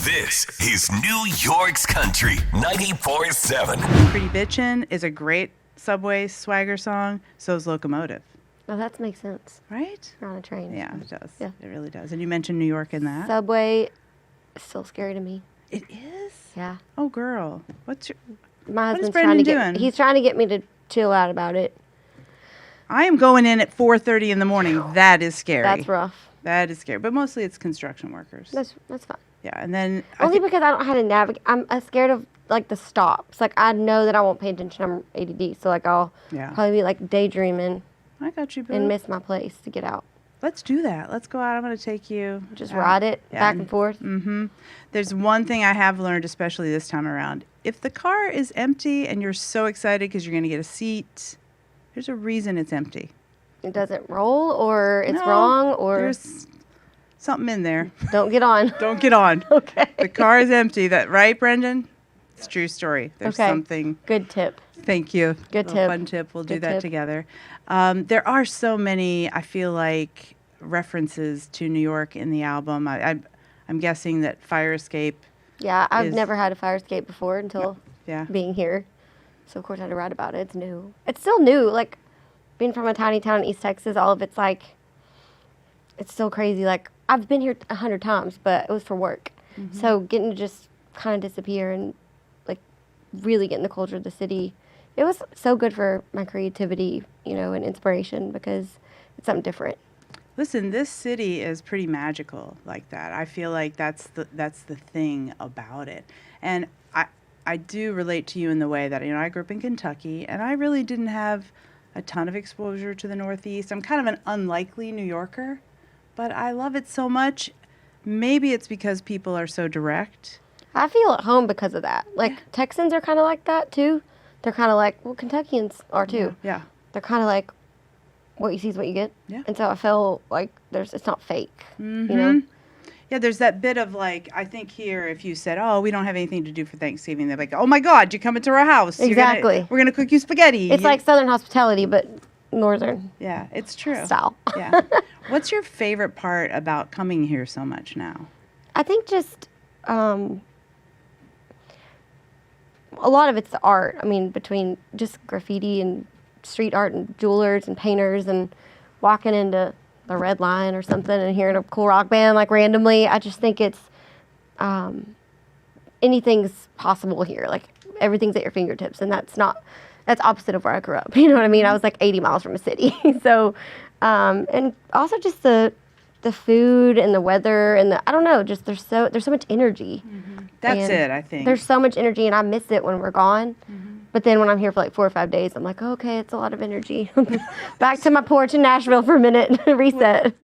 This is New York's Country 94.7. Pretty Bitchin' is a great Subway swagger song. So is Locomotive. Oh, that makes sense. Right? You're on a train. Yeah, it does. Yeah. It really does. And you mentioned New York in that. Subway is still scary to me. It is? Yeah. Oh, girl. My What is husband's Brendan doing? He's trying to get me to chill out about it. I am going in at 4:30 in the morning. That is scary. That's rough. That is scary. But mostly it's construction workers. That's fine. Yeah, and then Only because I don't know how to navigate. I'm scared of like the stops. Like I know that I won't pay attention. I'm ADD, so like I'll probably be like daydreaming I got you, boo. and miss my place to get out. Let's do that. Let's go out. I'm going to take you. Just ride it back and forth. Mm-hmm. There's one thing I have learned, especially this time around. If the car is empty and you're so excited because you're going to get a seat, there's a reason it's empty. It doesn't roll, or it's wrong, or there's something in there. Don't get on. Don't get on. Okay. The car is empty. That right, Brendan? It's a true story. There's okay. something. Good tip. Thank you. Good a tip. Fun tip. We'll do Good that tip. together. There are so many, I feel like, references to New York in the album. I'm guessing that Fire Escape. Yeah, I've never had a fire escape before until Yeah. being here. So, of course, I had to write about it. It's new. It's still new. Like, being from a tiny town in East Texas, all of it's like, it's still crazy. Like, I've been here 100 times, but it was for work. Mm-hmm. So, getting to just kind of disappear and, like, really get in the culture of the city, it was so good for my creativity, you know, and inspiration because it's something different. Listen, this city is pretty magical like that. I feel like that's the thing about it. And I do relate to you in the way that, you know, I grew up in Kentucky and I really didn't have a ton of exposure to the Northeast. I'm kind of an unlikely New Yorker, but I love it so much. Maybe it's because people are so direct. I feel at home because of that. Like, Texans are kind of like that, too. They're kind of like, well, Kentuckians are, too. Yeah. They're kind of like, what you see is what you get. Yeah. And so I feel like it's not fake, Mm-hmm. you know? Yeah, there's that bit of like, I think here, if you said, oh, we don't have anything to do for Thanksgiving, they're like, oh my God, you're coming to our house. Exactly. We're going to cook you spaghetti. It's like Southern hospitality, but Northern Yeah, it's true. style. Yeah. What's your favorite part about coming here so much now? I think just a lot of it's the art. I mean, between just graffiti and street art and jewelers and painters and walking into the Red Line or something and hearing a cool rock band like randomly. I just think it's anything's possible here. Like everything's at your fingertips, and that's opposite of where I grew up. You know what I mean? I was like 80 miles from a city. So and also just the food and the weather and I don't know, just there's so much energy. Mm-hmm. That's and it, I think. There's so much energy, and I miss it when we're gone. Mm-hmm. But then when I'm here for like 4 or 5 days, I'm like, okay, it's a lot of energy. Back to my porch in Nashville for a minute, reset.